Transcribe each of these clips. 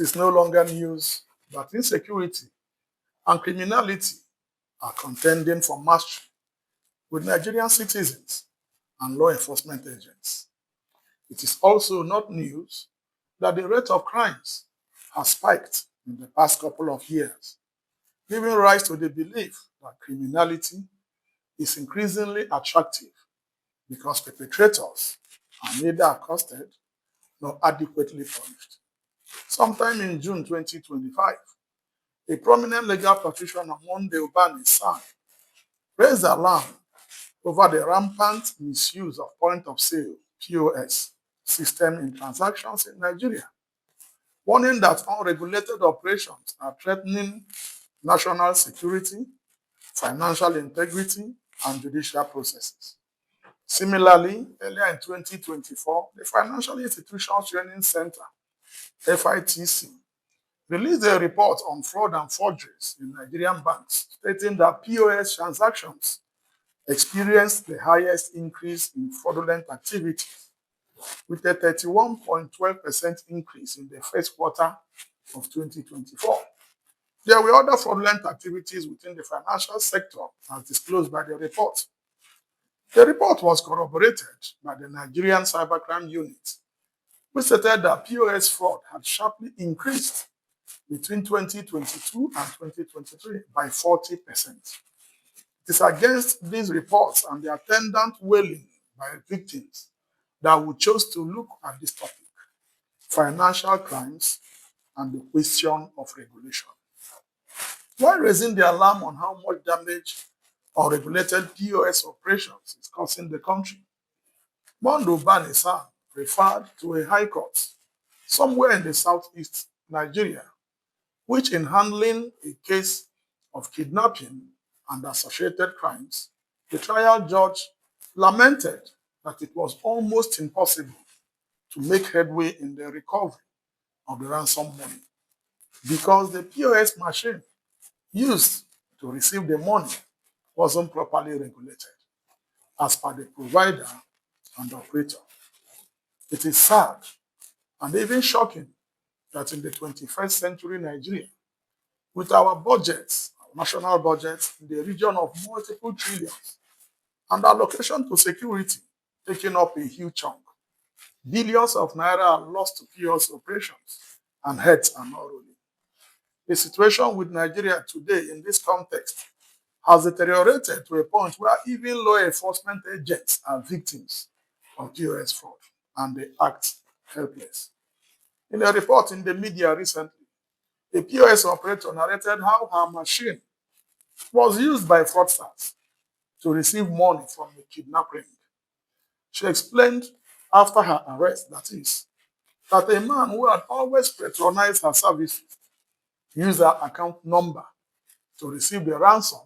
is no longer news that insecurity and criminality are contending for mastery with Nigerian citizens and law enforcement agents. It is also not news that the rate of crimes has spiked in the past couple of years, giving rise to the belief that criminality is increasingly attractive because perpetrators are neither accosted nor adequately punished. Sometime in June 2025, a prominent legal practitioner, Monde Ubani San, raised alarm over the rampant misuse of point of sale (POS) system in transactions in Nigeria, warning that unregulated operations are threatening national security, financial integrity, and judicial processes. Similarly, earlier in 2024, the Financial Institutions Training Center, FITC, released a report on fraud and forgeries in Nigerian banks, stating that POS transactions experienced the highest increase in fraudulent activity, with a 31.12% increase in the first quarter of 2024. There were other fraudulent activities within the financial sector, as disclosed by the report. The report was corroborated by the Nigerian Cybercrime Unit, which stated that POS fraud had sharply increased between 2022 and 2023 by 40%. It is against these reports and the attendant wailing by victims that we chose to look at this topic: financial crimes and the question of regulation. While raising the alarm on how much damage unregulated POS operations is causing the country, Monde Ubani San referred to a high court somewhere in the southeast Nigeria, which, in handling a case of kidnapping and associated crimes, the trial judge lamented that it was almost impossible to make headway in the recovery of the ransom money because the POS machine used to receive the money wasn't properly regulated as per the provider and operator. It is sad and even shocking that in the 21st century Nigeria, with our budgets, our national budgets in the region of multiple trillions, and allocation to security taking up a huge chunk, billions of naira are lost to POS operations and heads are not rolling. The situation with Nigeria today in this context has deteriorated to a point where even law enforcement agents are victims of POS fraud and they act helpless. In a report in the media recently, a POS operator narrated how her machine was used by fraudsters to receive money from a kidnap ring. She explained after her arrest, that a man who had always patronized her services used her account number to receive the ransom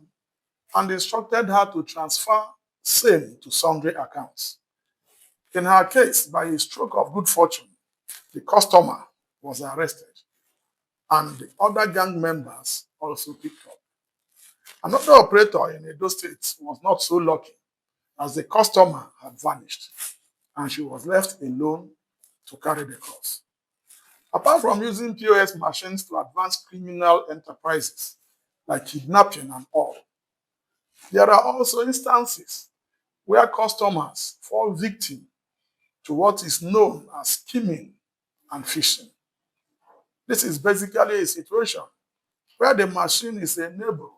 and instructed her to transfer same to sundry accounts. In her case, by a stroke of good fortune, the customer was arrested and the other gang members also picked up. Another operator in Edo State was not so lucky, as the customer had vanished and she was left alone to carry the cross. Apart from using POS machines to advance criminal enterprises like kidnapping and all, there are also instances where customers fall victim to what is known as skimming and phishing. This is basically a situation where the machine is enabled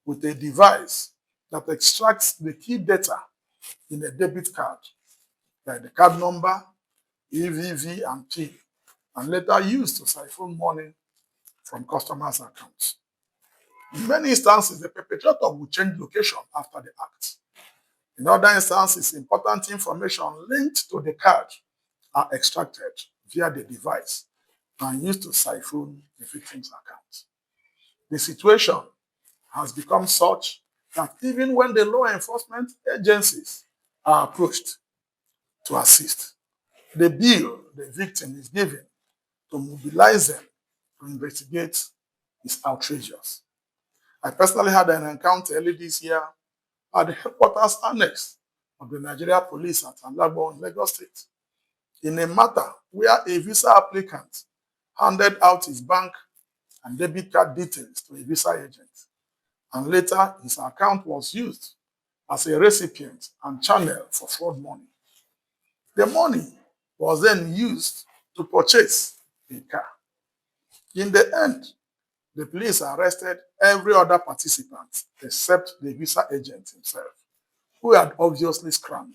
with a device that extracts the key data in a debit card, like the card number, EVV, and PIN, and later used to siphon money from customers' accounts. In many instances, the perpetrator will change location after the act. In other instances, important information linked to the card are extracted via the device and used to siphon the victim's account. The situation has become such that even when the law enforcement agencies are approached to assist, the bill the victim is given to mobilize them to investigate is outrageous. I personally had an encounter early this year at the headquarters annex of the Nigeria Police at Alagbo in Lagos State in a matter where a visa applicant handed out his bank and debit card details to a visa agent, and later his account was used as a recipient and channel for fraud money. The money was then used to purchase a car. In the end, the police arrested every other participant except the visa agent himself, who had obviously scammed.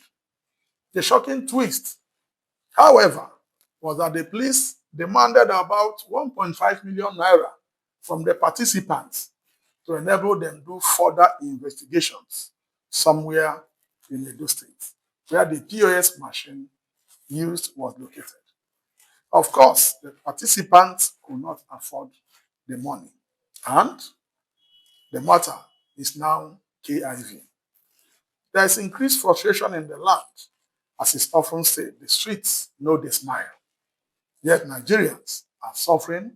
The shocking twist, however, was that the police demanded about 1.5 million naira from the participants to enable them do further investigations somewhere in Edo State, where the POS machine used was located. Of course, the participants could not afford the money, and the matter is now KIV. There is increased frustration in the land, as is often said, the streets know the smile, yet Nigerians are suffering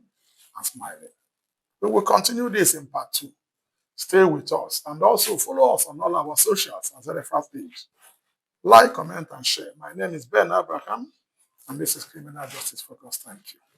and smiling. We will continue this in part 2. Stay with us and also follow us on all our socials as a reference page. Like, comment, and share. My name is Ben Abraham, and this is Criminal Justice Focus. Thank you.